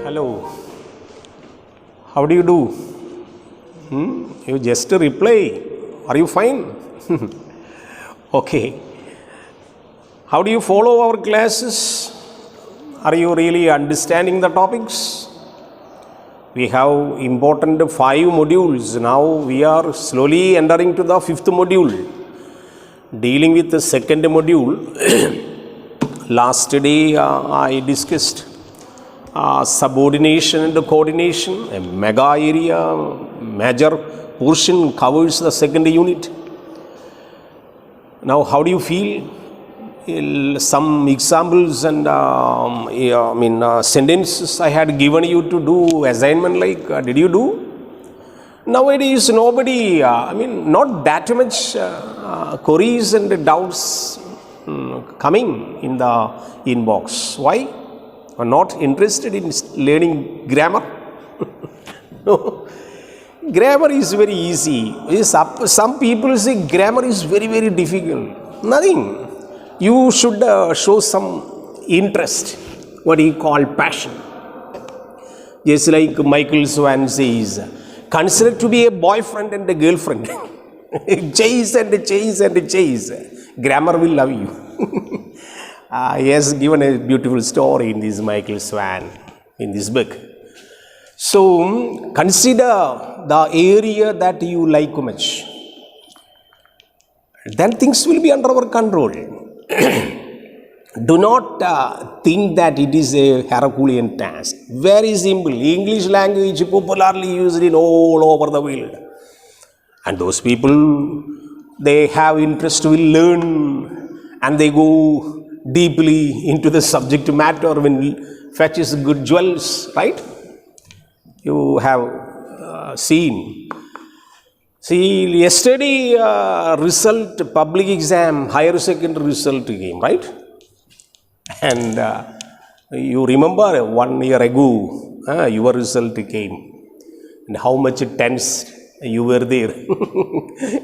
Hello. How do you do? You just reply. Are you fine? Okay. How do you follow our classes? Are you really understanding the topics? We have important 5 modules. Now we are slowly entering to the 5th module, dealing with the 2nd module. Last day I discussed subordination and coordination. A mega area, major portion covers the 2nd unit. Now how do you feel? Some examples and sentences I had given you to do assignment, like did you do? Nowadays nobody, not that much queries and doubts coming in the inbox. Why? Are not interested in learning grammar? No. Grammar is very easy. Some people say grammar is very, very difficult. Nothing. You should show some interest, what you call passion. Just like Michael Swan says, consider to be a boyfriend and a girlfriend. Chase and chase and chase. Grammar will love you. He has given a beautiful story in this Michael Swan, in this book. So, consider the area that you like much. Then things will be under our control. Do not think that it is a Herculean task. Very simple. English language popularly used in all over the world. And those people, they have interest, will learn, and they go deeply into the subject matter when fetches good jewels, right? You have seen. See, yesterday result, public exam, higher secondary result came, right? And you remember 1 year ago, your result came. And how much tense you were there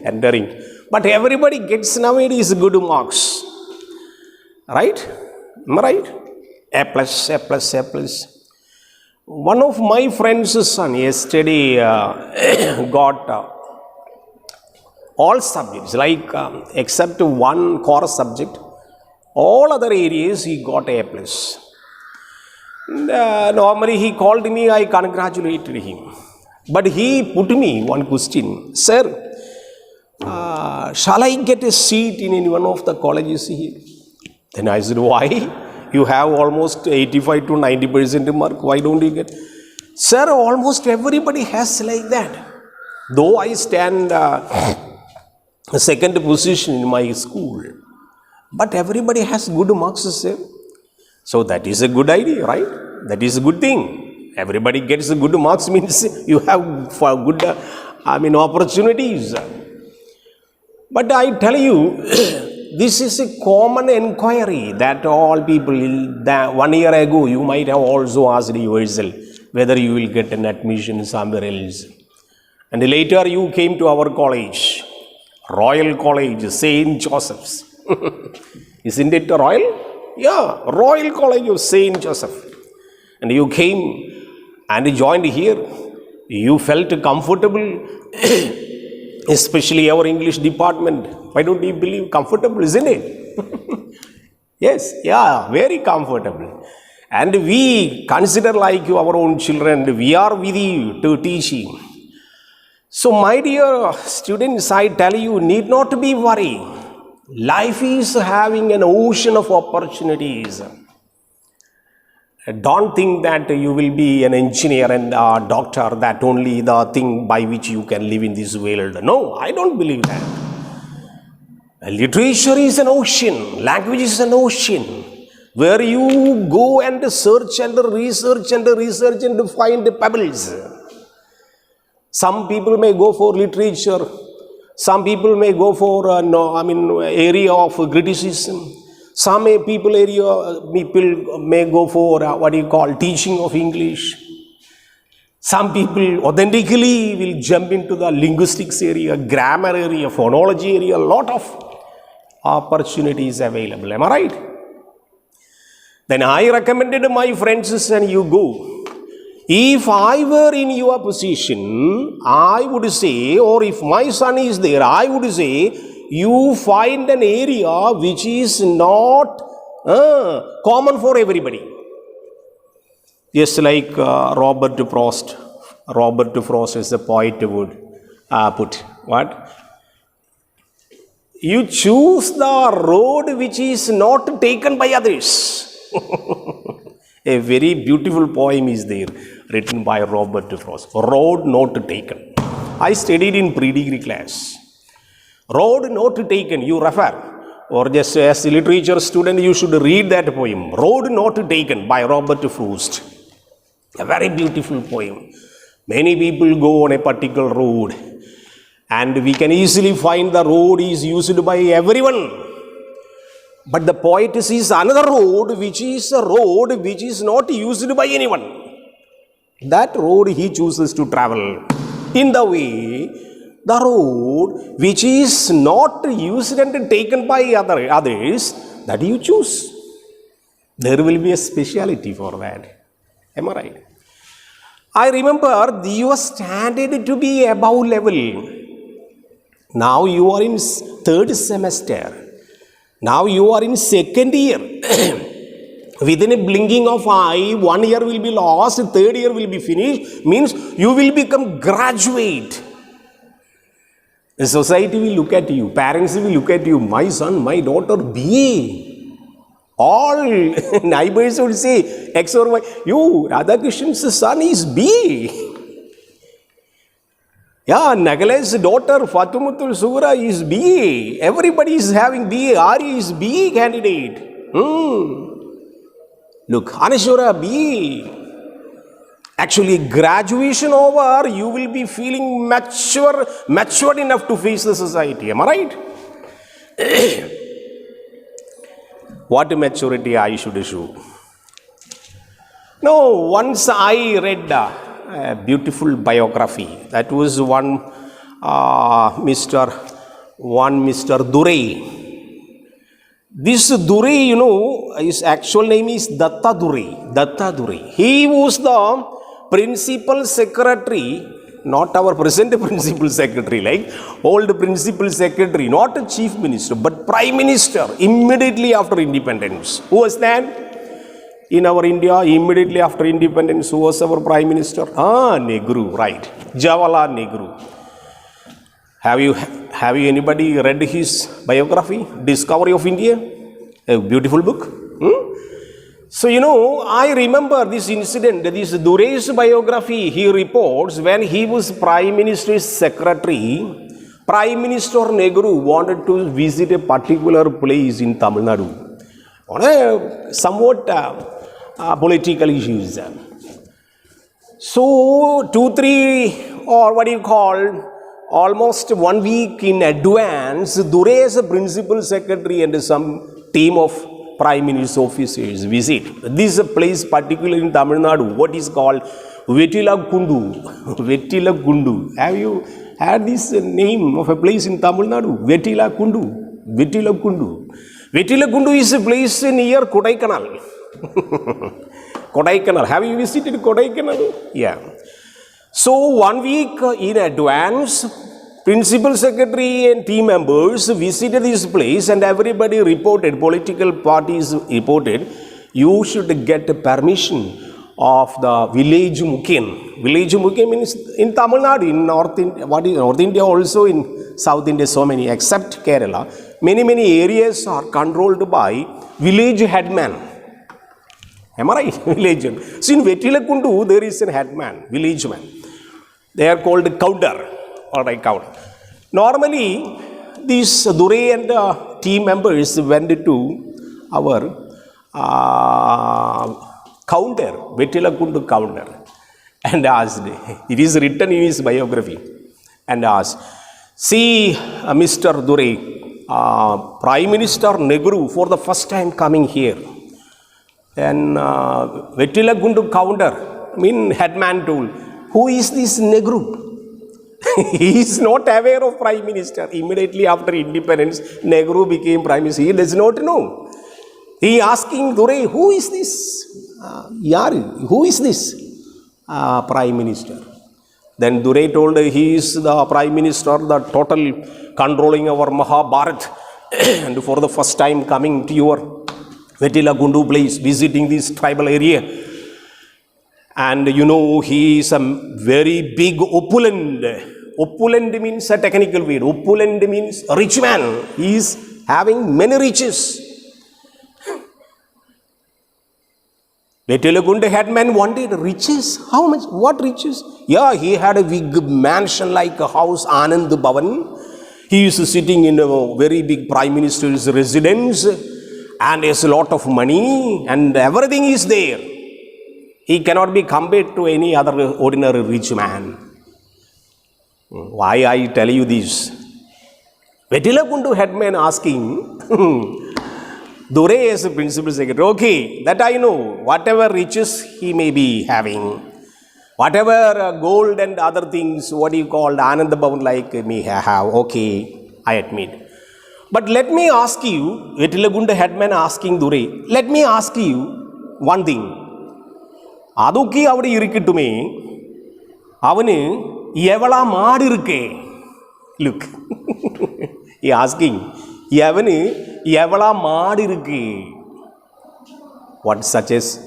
entering. But everybody gets nowadays good marks. Right? Am I right? A plus, A plus, A plus. One of my friend's son yesterday got all subjects, like except one core subject, all other areas he got A plus. Normally he called me, I congratulated him. But he put me one question, sir, shall I get a seat in any one of the colleges here? Then I said, why? You have almost 85 to 90% mark. Why don't you get? Sir, almost everybody has like that. Though I stand second position in my school, but everybody has good marks, sir. So that is a good idea, right? That is a good thing. Everybody gets good marks means you have good, opportunities. But I tell you, this is a common inquiry that all people, that 1 year ago, you might have also asked yourself whether you will get an admission somewhere else. And later you came to our college, Royal College, St. Joseph's. Isn't it royal? Yeah, Royal College of St. Joseph. And you came and joined here. You felt comfortable, especially our English department. Why don't you believe comfortable, isn't it? Yes, yeah, very comfortable. And we consider like our own children. We are with you to teach you. So my dear students, I tell you, need not be worried. Life is having an ocean of opportunities. Don't think that you will be an engineer and a doctor, that only the thing by which you can live in this world. No, I don't believe that. Literature is an ocean, language is an ocean, where you go and search and research and find pebbles. Some people may go for literature, some people may go for area of criticism. Some people may go for teaching of English. Some people authentically will jump into the linguistics area, grammar area, phonology area. A lot of opportunities available. Am I right? Then I recommended my friends and you go. If I were in your position, I would say, or if my son is there, I would say, you find an area which is not common for everybody. Just like Robert Frost. Robert Frost is a poet would put. What? You choose the road which is not taken by others. A very beautiful poem is there, written by Robert Frost. Road not taken. I studied in pre-degree class. Road not taken, you refer. Or just as a literature student, you should read that poem. Road not taken by Robert Frost. A very beautiful poem. Many people go on a particular road, and we can easily find the road is used by everyone. But the poet sees another road, which is a road which is not used by anyone. That road he chooses to travel. In the way, the road which is not used and taken by others, that you choose. There will be a speciality for that. Am I right? I remember your standard to be above level. Now you are in third semester. Now you are in second year. Within a blinking of eye, 1 year will be lost, third year will be finished. Means you will become graduate. The society will look at you. Parents will look at you. My son, my daughter, BA. All neighbors would say, X or Y. You, Radhakrishnan's son is BA. Yeah, Nagale's daughter Fatumutul Sugura is BA. Everybody is having BA. Ari is BA candidate. Look, Anashura BA. Actually, graduation over, you will be feeling matured enough to face the society. Am I right? What maturity I should show? No, once I read a beautiful biography. That was one Mr. Durai. This Durai, his actual name is Datta Durai. He was the principal secretary, not our present principal secretary, like old principal secretary, not a chief minister, but prime minister immediately after independence. Who was that? In our India, immediately after independence, who was our prime minister? Nehru, right. Jawaharlal Nehru. Have you anybody read his biography, Discovery of India? A beautiful book. So, I remember this incident, this Durai's biography, he reports when he was prime minister's secretary, Prime Minister Nehru wanted to visit a particular place in Tamil Nadu on a somewhat political issues. So, 2-3 or what do you call, almost 1 week in advance, Durai as a principal secretary and some team of prime minister's officers visit. This is a place particularly in Tamil Nadu, what is called Vettila Kundu. Have you had this name of a place in Tamil Nadu? Vettila Kundu is a place near Kodaikanal. Kodaikanal. Have you visited Kodaikanal? Yeah. So 1 week in advance, principal secretary and team members visited this place and everybody reported, political parties reported, you should get permission of the village Mukim. Village Mukim means in Tamil Nadu, in North India also, in South India, so many, except Kerala. Many areas are controlled by village headman. Am I right? Village. So in Vettila Kundu, there is a headman, village man. They are called counter. Alright, counter. Normally, these Durai and team members went to our counter, Vettila Kundu counter, and asked, it is written in his biography, and asked, see Mr. Durai, Prime Minister Nehru for the first time coming here. And Vettila Kundu counter, headman told, who is this Nehru? He is not aware of Prime Minister. Immediately after independence, Nehru became Prime Minister. He does not know. He asking Durai, who is this? Who is this? Prime Minister. Then Durai told he is the Prime Minister, the total controlling our Mahabharat. And for the first time coming to your Vetilagundu place, visiting this tribal area. And you know, he is a very big opulent. Opulent means a technical word. Opulent means a rich man. He is having many riches. Vetilagunda headman wanted riches. How much? What riches? Yeah, he had a big mansion like a house, Anand Bhavan. He is sitting in a very big prime minister's residence and has a lot of money and everything is there. He cannot be compared to any other ordinary rich man. Why I tell you this? Vetilagundu headman asking Durai as a principal secretary, okay, that I know, whatever riches he may be having, whatever gold and other things, what you call Anand Bhavan like me have, okay, I admit. But let me ask you, Vetilagunda headman asking Durai, let me ask you one thing. Aduki avade irikittume, avanu evala maadu irukke. Look, he asking, avanu evala maadu irukke. What such as,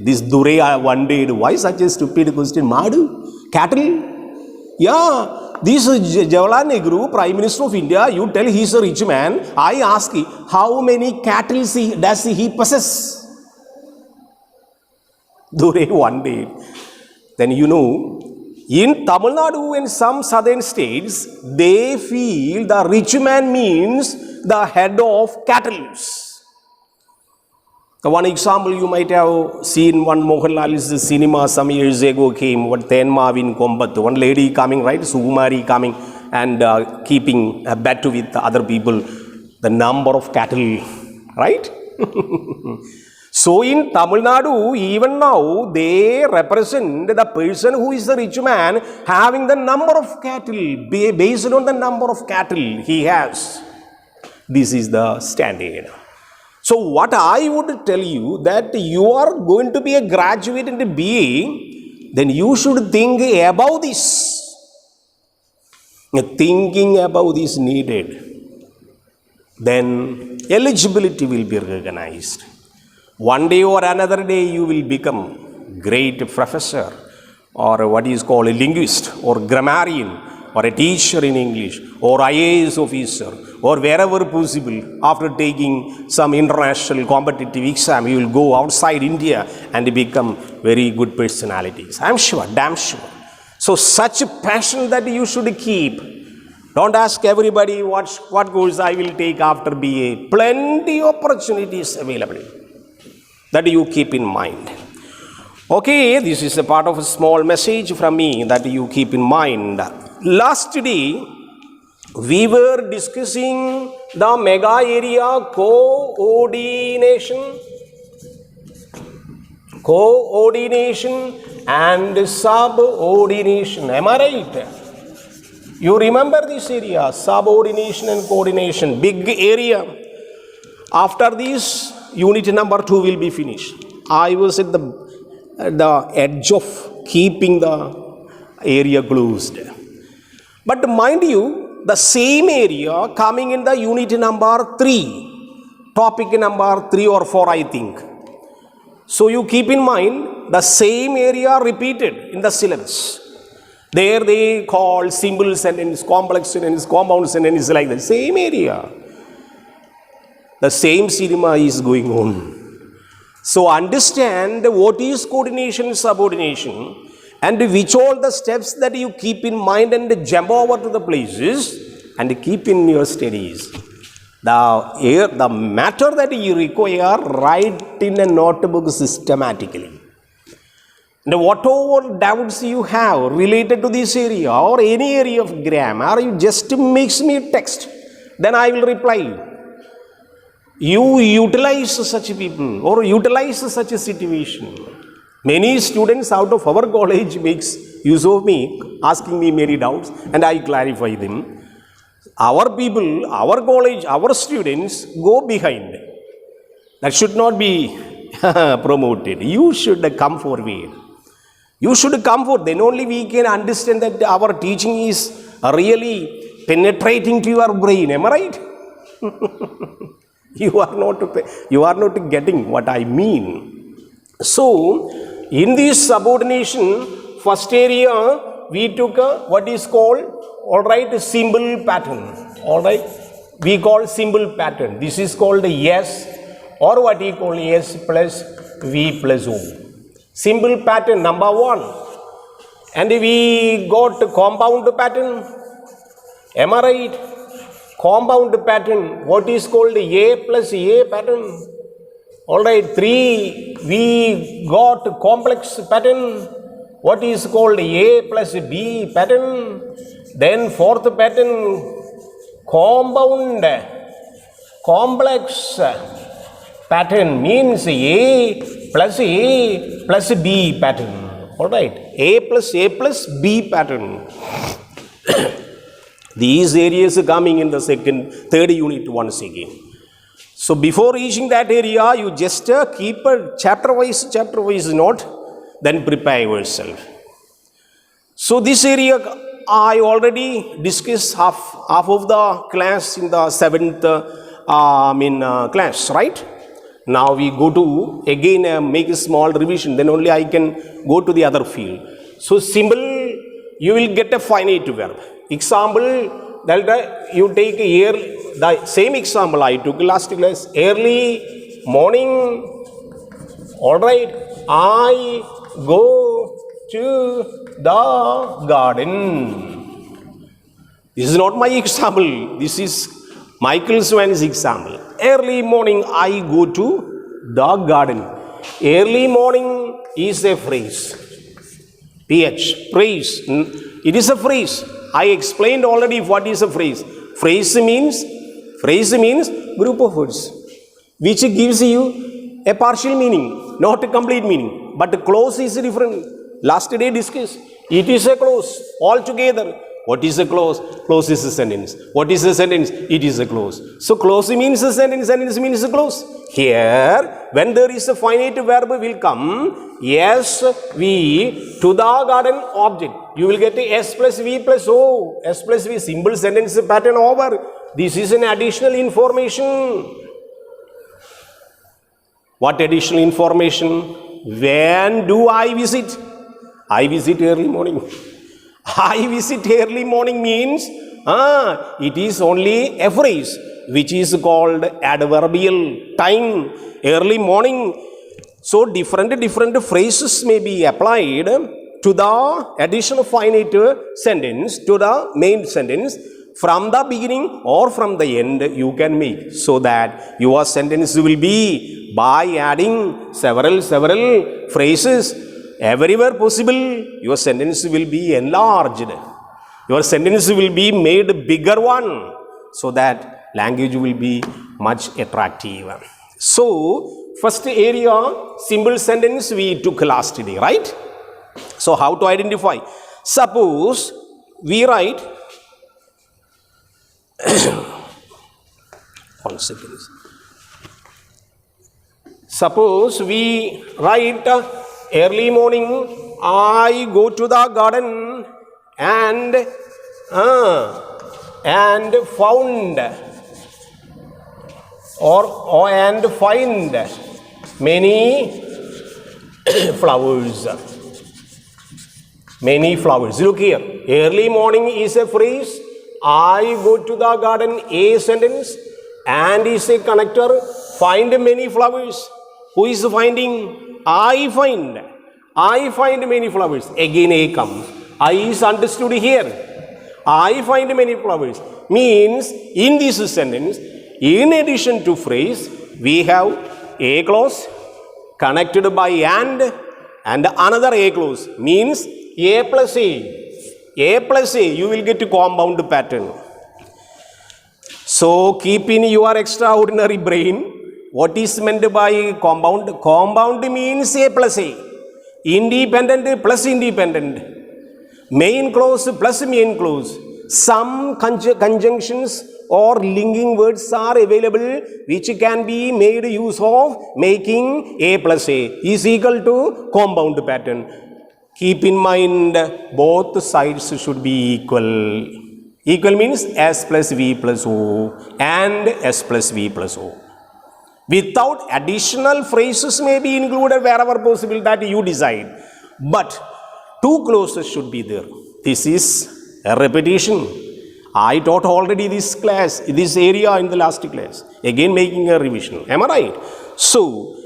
this Durai wondered, why such a stupid question? Maadu? Cattle? Yeah, this Jawaharlal Nehru, Prime Minister of India, you tell he is a rich man. I ask you, how many cattle does he possess? Durai wondered. Then you know, in Tamil Nadu and some southern states, they feel the rich man means the head of cattle. The one example you might have seen, one Mohanlal's cinema some years ago came, what Tenmavin Kombat, one lady coming, right, Sukumari coming and keeping a bet with other people, the number of cattle, right? So in Tamil Nadu, even now, they represent the person who is the rich man having the number of cattle, based on the number of cattle he has. This is the standard. So what I would tell you, that you are going to be a graduate in the BA, then you should think about this. Thinking about this needed. Then eligibility will be recognized. One day or another day you will become great professor or what is called a linguist or grammarian or a teacher in English or IAS officer or wherever possible. After taking some international competitive exam, you will go outside India and become very good personalities. I'm sure, damn sure. So such a passion that you should keep. Don't ask everybody what course I will take after BA. Plenty of opportunities available. That you keep in mind. Okay, this is a part of a small message from me that you keep in mind. Last day, we were discussing the mega area coordination and subordination. Am I right? You remember this area, subordination and coordination, big area. After this, unit number 2 will be finished. I was at the edge of keeping the area closed. But mind you, the same area coming in the unit number 3, topic number 3 or 4, I think. So you keep in mind, the same area repeated in the syllabus. There they call simple sentence, complex sentence, compound sentence like that. Same area. The same cinema is going on. So understand what is coordination and subordination and which all the steps that you keep in mind and jump over to the places and keep in your studies. The matter that you require, write in a notebook systematically. And whatever doubts you have related to this area or any area of grammar, you just mix me a text. Then I will reply. You utilize such people or utilize such a situation. Many students out of our college makes use of me, asking me many doubts, and I clarify them. Our people, our college, our students go behind. That should not be promoted. You should come forward. You should come forth. Then only we can understand that our teaching is really penetrating to your brain. Am I right? You are not getting what I mean. So, in this subordination, first area we took what is called, all right, symbol pattern. All right, we call symbol pattern. This is called yes, or what we call S plus V plus O. Symbol pattern number one. And we got compound pattern. Am I right? Compound pattern, what is called A plus A pattern. All right, 3, we got complex pattern, what is called A plus B pattern. Then fourth pattern, compound complex pattern, means A plus B pattern. All right, A plus B pattern. These areas are coming in the third unit once again. So before reaching that area, you just keep a chapter wise note, then prepare yourself. So this area I already discussed half of the class in the 7th class, right? Now we go to again make a small revision, then only I can go to the other field. So symbol, you will get a finite verb. Example, that you take here, the same example I took last class. Early morning, all right, I go to the garden. This is not my example. This is Michael Swan's example. Early morning, I go to the garden. Early morning is a phrase. PH, phrase. It is a phrase. I explained already what is a phrase. Phrase means group of words which gives you a partial meaning, not a complete meaning. But clause is different. Last day discussed. It is a clause altogether. What is a clause? Clause is a sentence. What is a sentence? It is a clause. So clause means a sentence, sentence means a clause. Here, when there is a finite verb will come, yes, we to the garden object. You will get S plus V plus O. S plus V, simple sentence pattern over. This is an additional information. What additional information? When do I visit? I visit early morning. I visit early morning means it is only a phrase which is called adverbial time, early morning. So different phrases may be applied to the additional finite sentence to the main sentence. From the beginning or from the end you can make, so that your sentence will be by adding several phrases everywhere possible. Your sentence will be enlarged. Your sentence will be made bigger one, so that language will be much attractive. So first area, simple sentence we took last day, right? So how to identify? Suppose we write one second. Suppose we write early morning I go to the garden and found and find many flowers. Many flowers. Look here. Early morning is a phrase. I go to the garden, a sentence, and is a connector. Find many flowers. Who is finding? I find many flowers. Again A comes. I is understood here. I find many flowers means in this sentence, in addition to phrase, we have a clause connected by and another a clause, means A plus A. A plus A, you will get a compound pattern. So keep in your extraordinary brain what is meant by compound. Compound means A plus A. Independent plus independent. Main clause plus main clause. Some conjunctions or linking words are available which can be made use of making A plus A is equal to compound pattern. Keep in mind both sides should be equal. Equal means S plus V plus O and S plus V plus O. Without additional phrases may be included wherever possible, that you decide. But two clauses should be there. This is a repetition. I taught already this area in the last class. Again making a revision. Am I right? So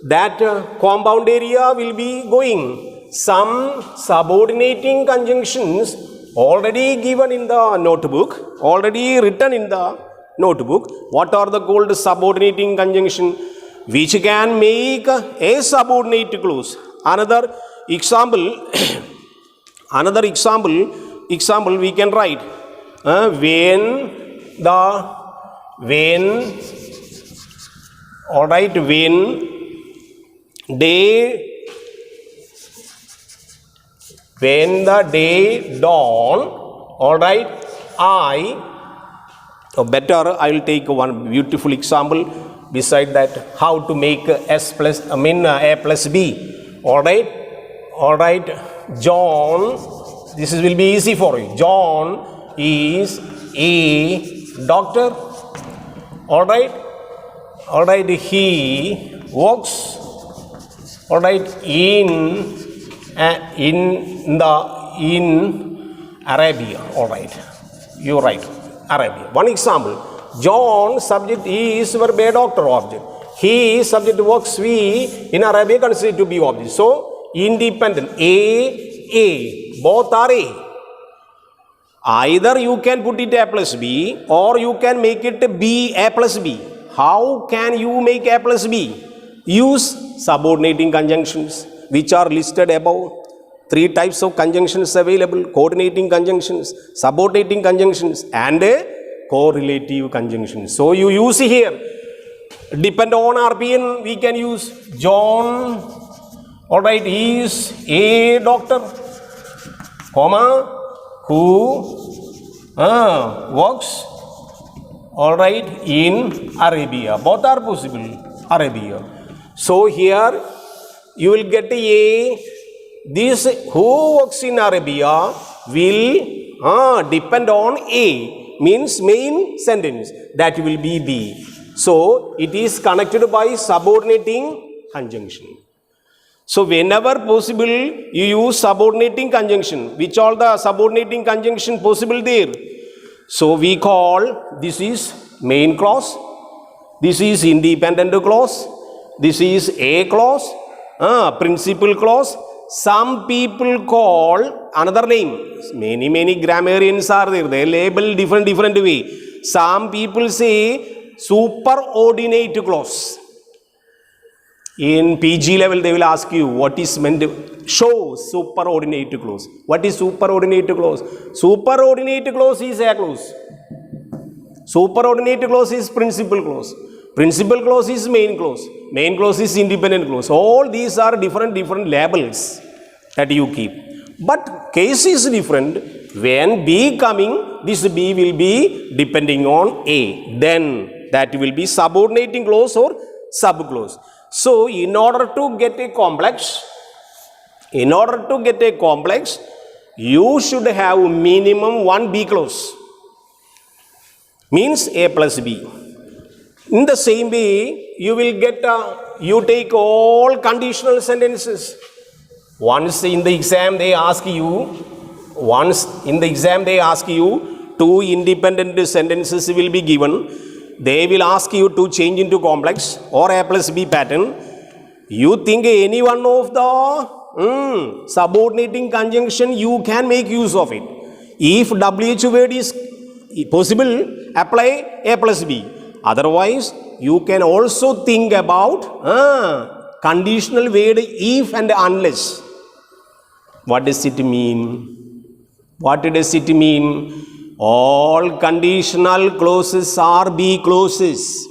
that compound area will be going. Some subordinating conjunctions already given in the notebook, already written in the notebook. What are the called subordinating conjunction? Which can make a subordinate clause. Another example, we can write when the day dawn, all right, better I will take one beautiful example beside that, how to make a plus B. All right, John, this will be easy for you. John is a doctor. All right, he works, all right, in Arabia. All right, you're right, Arabia. One example, John subject is verb a doctor object. He subject works we in Arabia considered to be object. So independent, a both are a. Either you can put it a plus b or you can make it b a plus b. How can you make a plus b? Use subordinating conjunctions which are listed above. Three types of conjunctions available: coordinating conjunctions, subordinating conjunctions, and correlative conjunctions. So you use here, depend on RPN, we can use John, all right, is a doctor, comma, who works, all right, in Arabia. Both are possible, Arabia. So here you will get a. This who works in Arabia will depend on A, means main sentence, that will be B. So it is connected by subordinating conjunction. So whenever possible you use subordinating conjunction. Which all the subordinating conjunction possible there? So we call this is main clause, this is independent clause, this is a clause, principal clause. Some people call another name. Many grammarians are there. They label different way. Some people say superordinate clause. In PG level, they will ask you what is meant to show superordinate clause. What is superordinate clause? Superordinate clause is a clause. Superordinate clause is principal clause. Principal clause is main clause. Main clause is independent clause. All these are different labels that you keep. But case is different. When B coming, this B will be depending on A. Then that will be subordinating clause or subclause. So in order to get a complex, you should have minimum one B clause. Means A plus B. In the same way, you will get, you take all conditional sentences. Once in the exam they ask you, two independent sentences will be given. They will ask you to change into complex or A plus B pattern. You think any one of the subordinating conjunction, you can make use of it. If WH word is possible, apply A plus B. Otherwise, you can also think about conditional word if and unless. What does it mean? All conditional clauses are B clauses.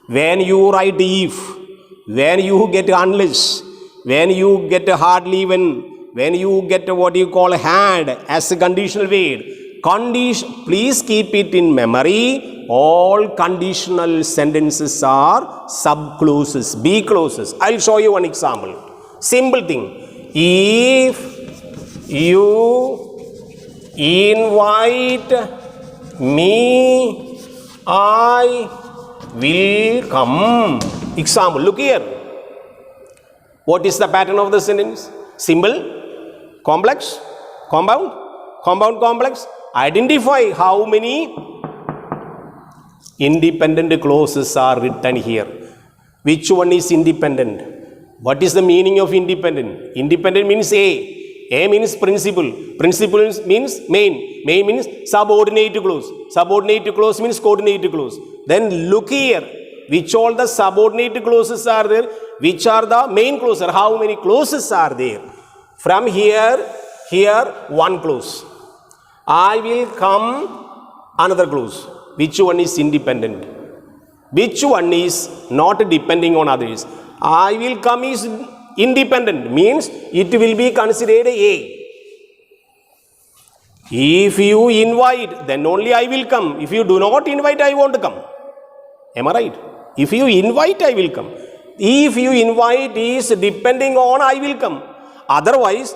When you write if, when you get unless, when you get hardly when you get what you call had as a conditional word, please keep it in memory. All conditional sentences are subclauses, B clauses. I'll show you one example. Simple thing. If you invite me, I will come. Example, look here. What is the pattern of the sentence? Simple, complex, compound, compound, complex. Identify how many independent clauses are written here. Which one is independent? What is the meaning of independent? Independent means A. A means principal. Principal means main. Main means subordinate clause. Subordinate clause means coordinate clause. Then look here. Which all the subordinate clauses are there? Which are the main clauses? How many clauses are there? From here, one clause. I will come, another clause. Which one is independent? Which one is not depending on others? I will come is independent, means it will be considered A. If you invite, then only I will come. If you do not invite, I won't come. Am I right? If you invite, I will come. If you invite is depending on I will come. Otherwise,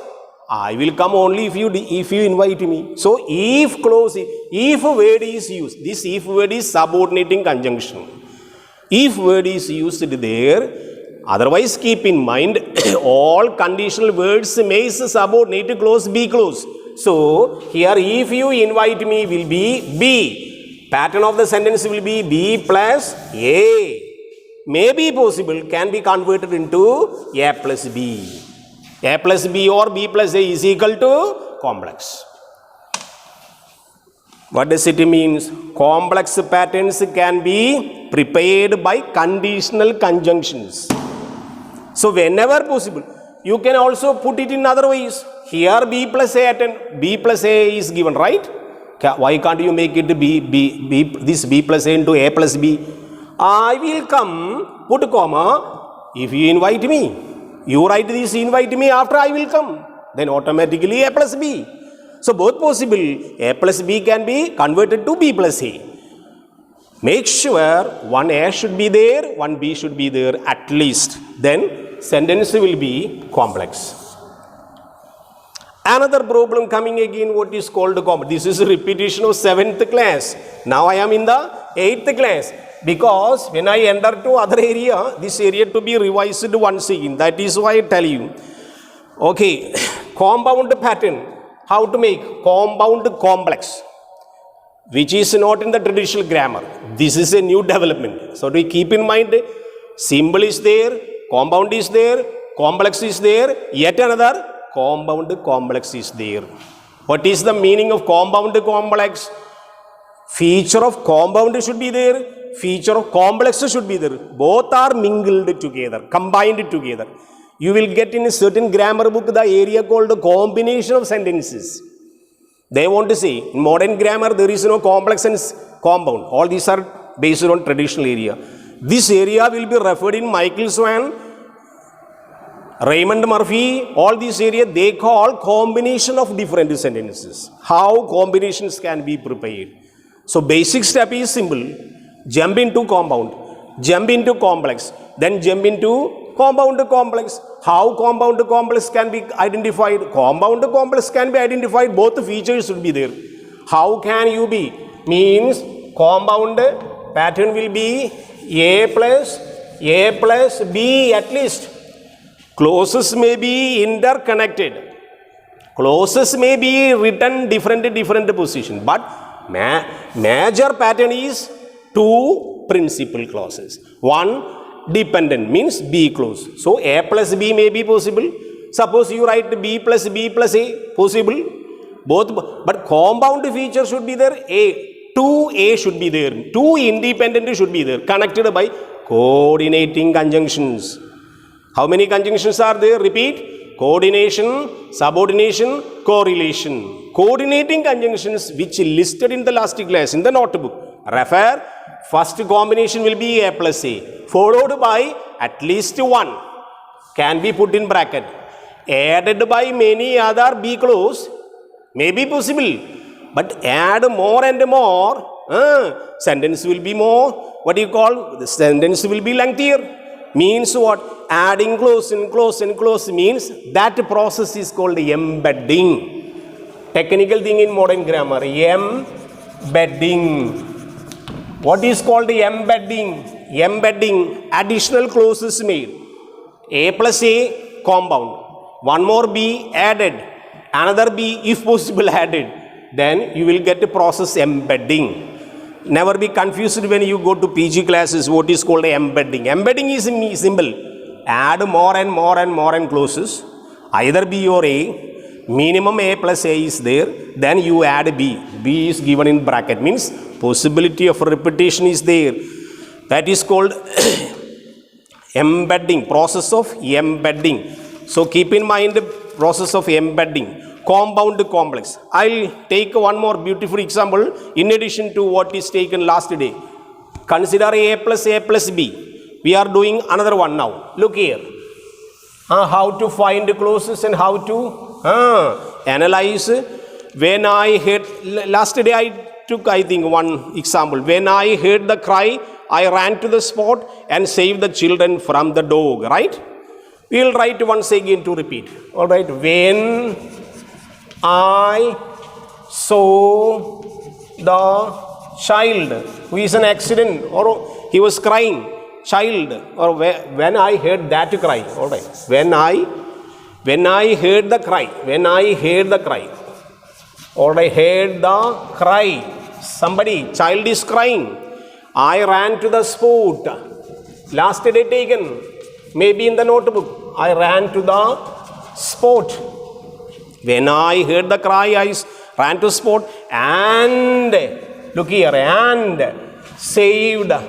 I will come only if you invite me. So, if clause, if word is used, this if word is subordinating conjunction. If word is used there, otherwise keep in mind all conditional words makes subordinate clause B clause. So, here if you invite me will be B. Pattern of the sentence will be B plus A. May be possible, can be converted into A plus B. A plus B or B plus A is equal to complex. What does it mean? Complex patterns can be prepared by conditional conjunctions. So whenever possible, you can also put it in other ways. Here B plus A attend, B plus A is given, right? Why can't you make it this B plus A into A plus B? I will come, put comma, if you invite me. You write this invite me after I will come. Then automatically A plus B. So both possible. A plus B can be converted to B plus A. Make sure one A should be there, one B should be there at least. Then sentence will be complex. Another problem coming again, what is called complex. This is a repetition of 7th class. Now I am in the 8th class. Because when I enter to other area, this area to be revised once again. That is why I tell you. Okay, compound pattern. How to make compound complex, which is not in the traditional grammar. This is a new development. So to keep in mind, symbol is there, compound is there, complex is there, yet another compound complex is there. What is the meaning of compound complex? Feature of compound should be there, feature of complex should be there. Both are mingled together, combined together. You will get in a certain grammar book the area called combination of sentences. They want to say, in modern grammar there is no complex and compound. All these are based on traditional area. This area will be referred in Michael Swan, Raymond Murphy, all these area they call combination of different sentences. How combinations can be prepared. So basic step is simple. Jump into compound, jump into complex, then jump into compound complex. How compound complex can be identified? Compound complex can be identified, both features should be there. How can you be? Means compound pattern will be A plus B at least. Clauses may be interconnected. Clauses may be written different position, but major pattern is two principal clauses. One dependent means B clause. So A plus B may be possible. Suppose you write B plus A, possible. Both, but compound feature should be there. Two A should be there. Two independent should be there, connected by coordinating conjunctions. How many conjunctions are there? Repeat. Coordination, subordination, correlation. Coordinating conjunctions which listed in the last class in the notebook. Refer, first combination will be A plus A, followed by at least one, can be put in bracket, added by many other B clause, may be possible, but add more and more, sentence will be more, what do you call, the sentence will be lengthier. Means what? adding clause and clause and clause means that process is called embedding. Technical thing in modern grammar, embedding. What is called embedding? Embedding, additional clauses made. A plus A, compound. One more B added. Another B, if possible, added. Then you will get a process embedding. Never be confused when you go to PG classes what is called embedding. Embedding is simple. Add more and more and more and clauses. Either B or A. Minimum A plus A is there. Then you add B. B is given in bracket. Means possibility of repetition is there. That is called embedding. Process of embedding. So keep in mind the process of embedding. Compound complex. I'll take one more beautiful example in addition to what is taken last day. Consider A plus B. We are doing another one now. Look here. How to find clauses and how to analyze. When I heard, last day I took I think one example. When I heard the cry, I ran to the spot and saved the children from the dog. Right? We will write once again to repeat. Alright. When I saw the child who is an accident or he was crying, child, or when I heard that cry. All right. When I heard the cry. All right. Heard the cry. Somebody, child is crying. I ran to the spot. Last day taken. Maybe in the notebook. I ran to the spot. When I heard the cry, I ran to the spot and, look here, and saved the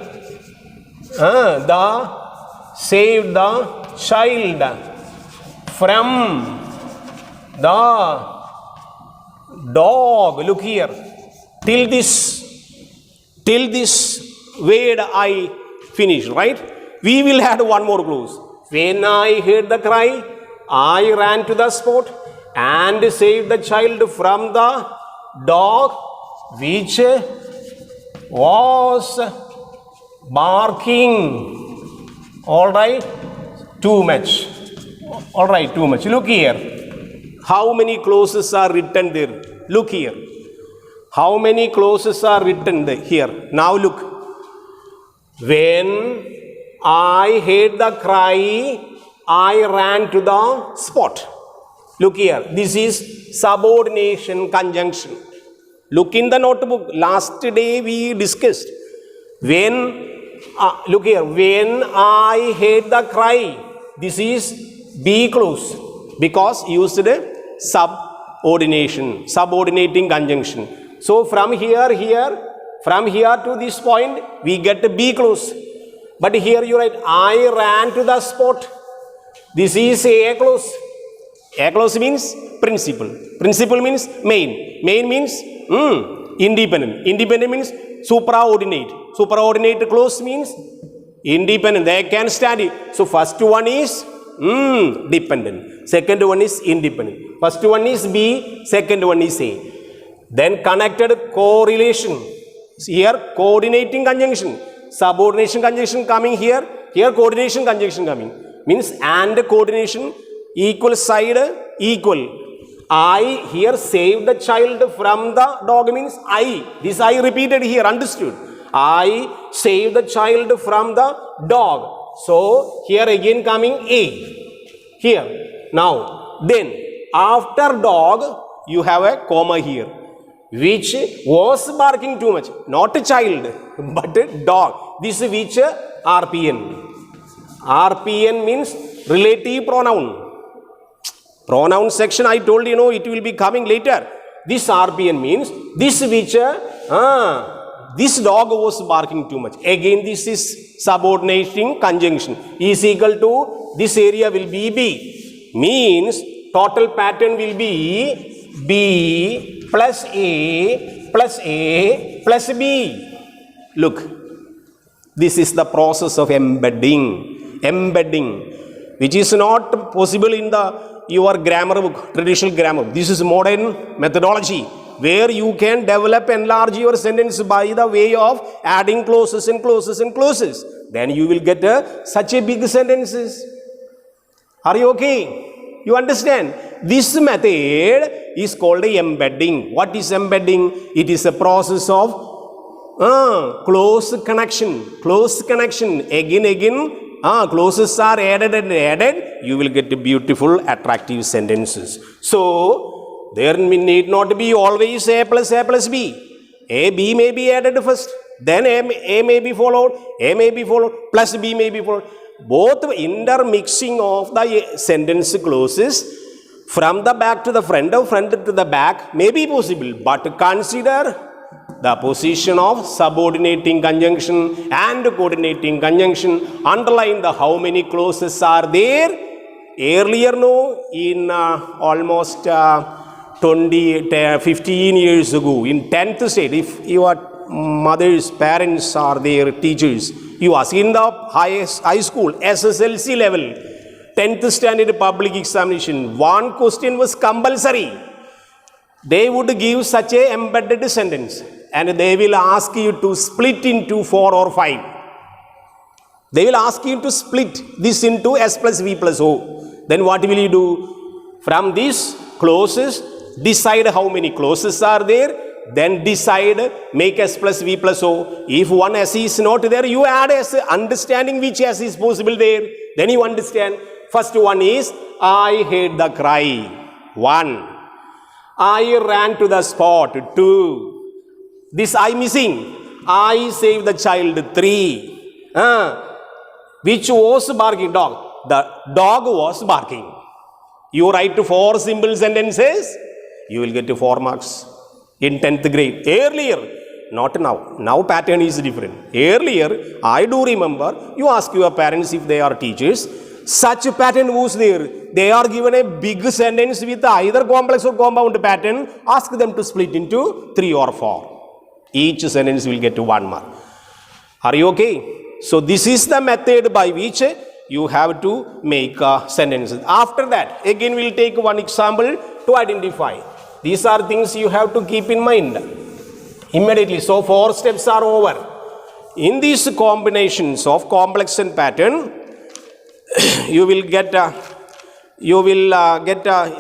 child from the dog. Look here. Till this word I finish, right? We will add one more clause. When I heard the cry, I ran to the spot and saved the child from the dog which was barking. All right, too much. All right, too much. Look here. How many clauses are written there? Look here. How many clauses are written there? Here. Now look. When I heard the cry, I ran to the spot. Look here. This is subordination conjunction. Look in the notebook. Last day we discussed. Look here. When I heard the cry, this is B clause because used subordination, subordinating conjunction. So from here to this point, we get a B clause. But here you write, I ran to the spot. This is A clause. A clause means principal. Principal means main. Main means independent. Independent means supraordinate. Supraordinate clause means independent. They can study. So first one is dependent. Second one is independent. First one is B. Second one is A. Then connected correlation. Here coordinating conjunction. Subordination conjunction coming here. Here coordination conjunction coming. Means and coordination. Equal side, equal. I here saved the child from the dog means I. This I repeated here, understood. I saved the child from the dog. So here again coming A. Here. Now, then after dog, you have a comma here. Which was barking too much. Not a child, but a dog. This is which RPN. RPN means relative pronoun. Pronoun section I told you, it will be coming later. This RPN means this which this dog was barking too much. Again this is subordinating conjunction. Is equal to this area will be B. Means total pattern will be B plus A plus A plus B. Look. This is the process of embedding. Embedding. Which is not possible in your grammar book, traditional grammar. This is modern methodology where you can develop, enlarge your sentence by the way of adding clauses and clauses and clauses. Then you will get such a big sentences. Are you okay? You understand? This method is called embedding. What is embedding? It is a process of close connection. Close connection. Again. Clauses are added and added. You will get beautiful, attractive sentences. So, there need not be always A plus B. A, B may be added first. Then A may be followed. A may be followed. Plus B may be followed. Both intermixing of the sentence clauses from the back to the front or front to the back may be possible. But consider the position of subordinating conjunction and coordinating conjunction. Underline the how many clauses are there. Earlier, in almost 15 years ago, in 10th state, if your mother's parents are their teachers, you ask in the high school, SSLC level, 10th standard public examination, one question was compulsory. They would give such a embedded sentence and they will ask you to split into 4 or 5. They will ask you to split this into S plus V plus O. Then what will you do? From these clauses, decide how many clauses are there. Then decide, make S plus V plus O. If one S is not there, you add S, understanding which S is possible there. Then you understand. First one is, I heard the cry. 1. I ran to the spot. 2. This I missing. I saved the child. 3. Which was barking? Dog. The dog was barking. You write 4 simple sentences, you will get 4 marks in 10th grade. Earlier, not now. Now pattern is different. Earlier, I do remember, you ask your parents if they are teachers, such a pattern was there. They are given a big sentence with either complex or compound pattern. Ask them to split into 3 or 4. Each sentence will get 1 mark. Are you okay? So this is the method by which you have to make sentences. After that, again we'll take one example to identify. These are things you have to keep in mind immediately. So 4 steps are over. In these combinations of complex and pattern, you will get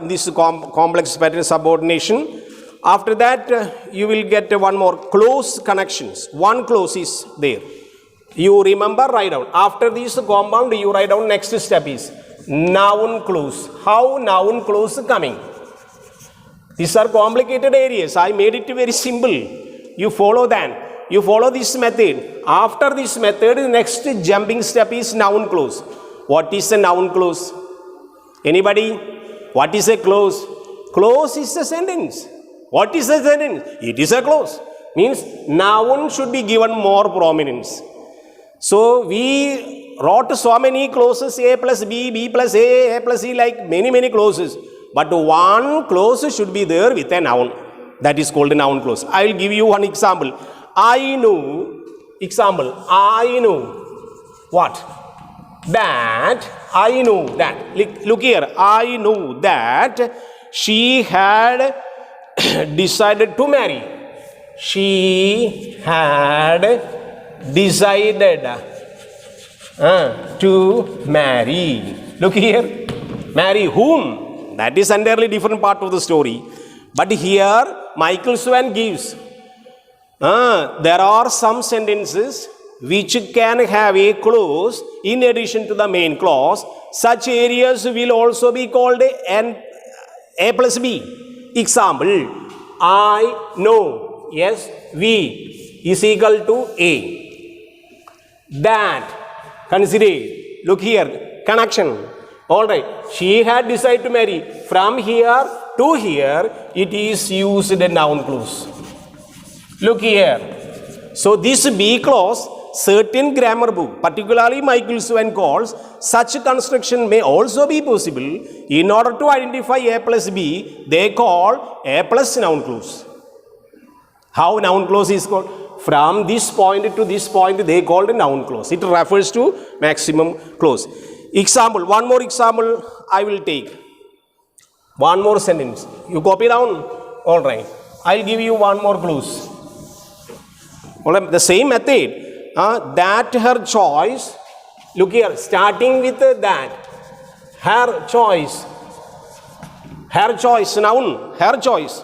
this complex pattern subordination. After that, you will get one more close connections. One clause is there. You remember, write down. After this compound, you write down next step is noun clause. How noun clause coming? These are complicated areas. I made it very simple. You follow that. You follow this method. After this method, next jumping step is noun clause. What is a noun clause? Anybody? What is a clause? Clause is a sentence. What is a sentence? It is a clause. Means noun should be given more prominence. So we wrote so many clauses, A plus B, B plus A plus C, like many clauses. But one clause should be there with a noun. That is called a noun clause. I will give you one example. I know. Example. I know. What? That. I know that. Look here. I know that she had decided to marry. She had decided to marry. Look here. Marry whom? That is entirely different part of the story. But here Michael Swan gives there are some sentences which can have a clause in addition to the main clause. Such areas will also be called A plus B. Example, I know. Yes, we is equal to A. That. Consider. Look here. Connection. Alright. She had decided to marry. From here to here, it is used a noun clause. Look here. So this B clause, certain grammar book, particularly Michael Swan calls, such construction may also be possible. In order to identify A plus B, they call A plus noun clause. How noun clause is called? From this point to this point, they called a noun clause. It refers to maximum clause. Example, one more example I will take. One more sentence. You copy down? Alright. I'll give you one more clause. Alright. The same method. That her choice. Look here. Starting with that. her choice, noun, her choice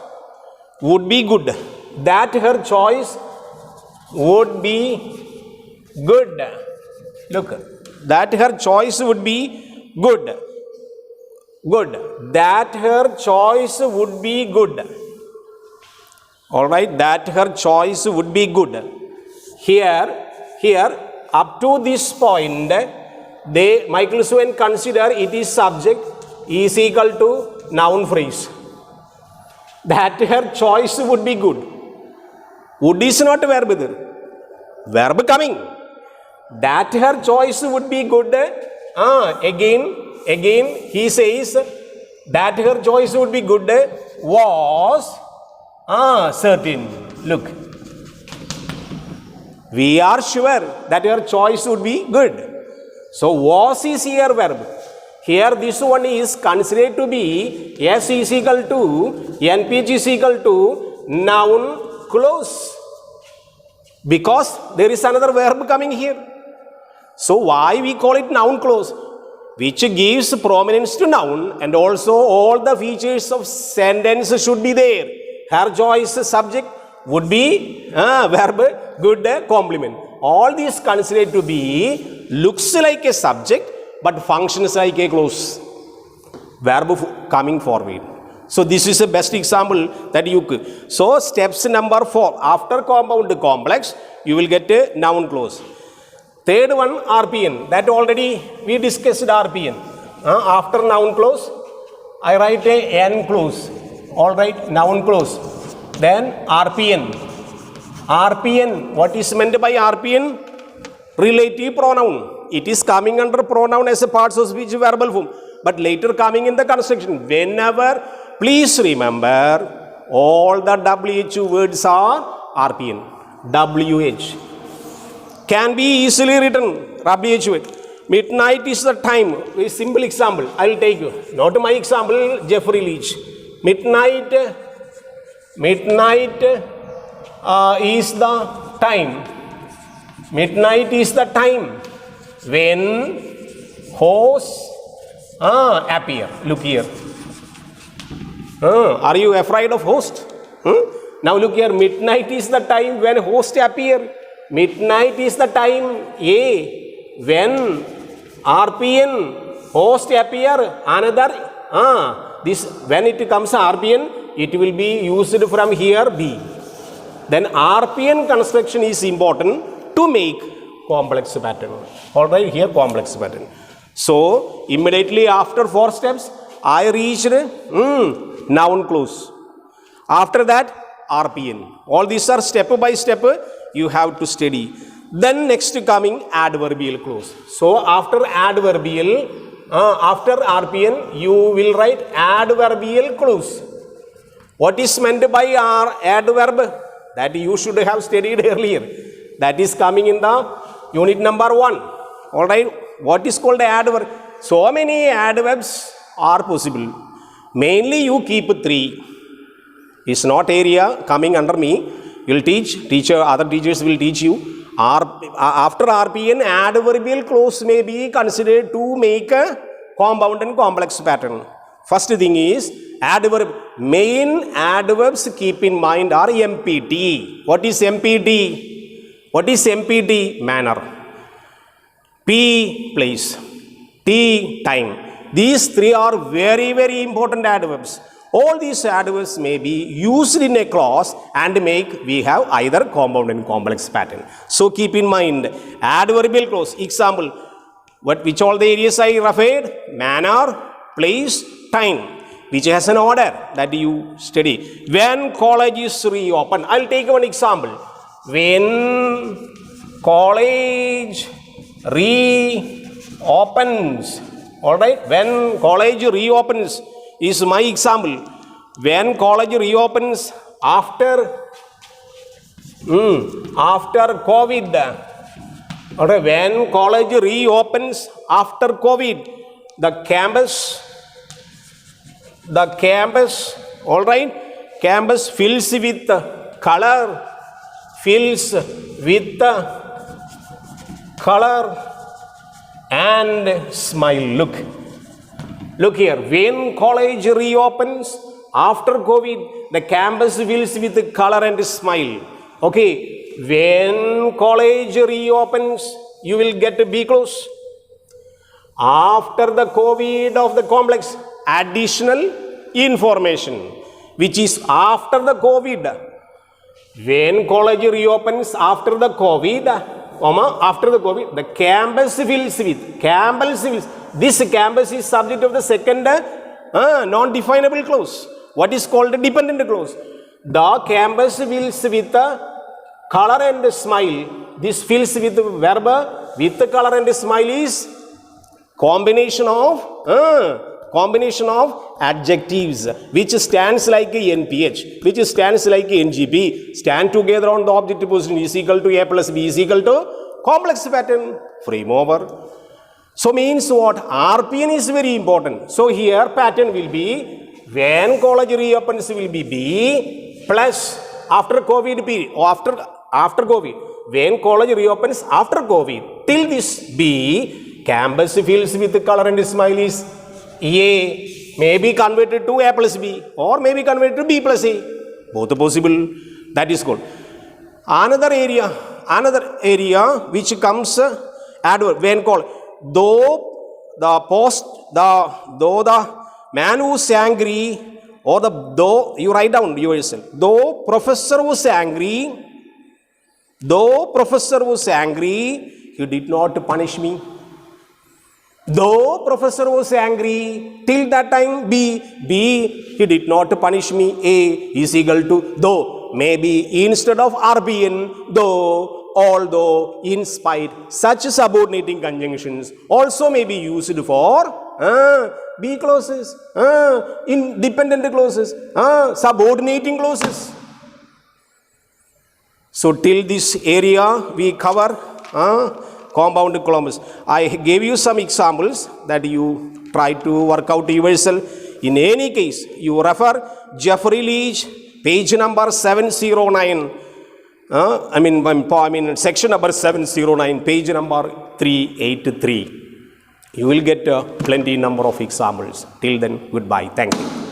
would be good. That her choice would be good. Look, that her choice would be good. Good. That her choice would be good. All right, that her choice would be good. Here, up to this point, Michael Swain consider it is subject is equal to noun phrase. That her choice would be good. Would is not a verb there. Verb coming. That her choice would be good. Again, he says that her choice would be good was certain. Look, we are sure that her choice would be good. So was is here verb. Here this one is considered to be S is equal to NPG is equal to noun clause, because there is another verb coming here. So why we call it noun clause, which gives prominence to noun, and also all the features of sentence should be there. Her choice subject would be verb, good, complement. All these considered to be looks like a subject but functions like a clause, verb coming forward. So this is the best example that you could. So steps number 4, after compound complex you will get a noun clause. Third one, RPN. That already we discussed RPN. After noun clause I write a N clause. All right, noun clause. Then RPN. RPN, what is meant by RPN? Relative pronoun. It is coming under pronoun as a part of speech verbal form, but later coming in the construction. Whenever, please remember, all the WH words are RPN. WH can be easily written WH word. Midnight is the time. A simple example I will take you. Not my example, Jeffrey Leach. Midnight is the time. Midnight is the time when hosts appear. Look here. Are you afraid of host? Now look here. Midnight is the time when hosts appear. Midnight is the time when RPN host appear. Another this when it comes RPN, it will be used from here B. Then RPN construction is important to make complex pattern. All right, here complex pattern. So immediately after 4 steps I reached noun clause. After that RPN. All these are step by step you have to study. Then next coming adverbial clause. So after adverbial, after RPN you will write adverbial clause. What is meant by adverb? That you should have studied earlier. That is coming in the unit number 1. All right, what is called adverb? So many adverbs are possible. Mainly you keep 3. It's not area coming under me. You will other teachers will teach you. After RPN, adverbial clause may be considered to make a compound and complex pattern. First thing is adverb. Main adverbs keep in mind are MPT. What is MPT? What is MPT? Manner. P, place. T, time. These 3 are very, very important adverbs. All these adverbs may be used in a clause and we have either compound and complex pattern. So keep in mind adverbial clause. Example, which all the areas I referred? Manner, place, time, which has an order that you study. When college is reopened, I'll take one example. When college reopens, all right, when college reopens is my example. When college reopens after COVID, all right, when college reopens after COVID, the campus, all right, campus fills with color, and smile. Look, Look here, when college reopens after COVID, the campus fills with color and smile. Okay, when college reopens, you will get B close. After the COVID of the complex, additional information, which is after the COVID. When college reopens after the COVID, the campus fills with, this campus is subject of the second non-definable clause. What is called a dependent clause? The campus fills with color and smile. This fills with verb with color and smile is combination of adjectives, which stands like NPH, which stands like NGP, stand together on the objective position is equal to A plus B is equal to complex pattern, frame over. So means what? RPN is very important. So here pattern will be when college reopens will be B plus after COVID period or after COVID. When college reopens after COVID till this B, campus fills with color and smile is A, may be converted to A plus B or may be converted to B plus A. Both possible. That is good. Another area which comes adverb when called though the man who's angry or though you write down yourself. Though professor was angry, he did not punish me. Though professor was angry, till that time B, he did not punish me. A is equal to though, maybe instead of RPN, though, although, in spite. Such subordinating conjunctions also may be used for B clauses, independent clauses, subordinating clauses. So till this area we cover compound clauses. I gave you some examples that you try to work out yourself. In any case, you refer Jeffrey Leach, page number 709. Section number 709, page number 383. You will get plenty number of examples. Till then, goodbye. Thank you.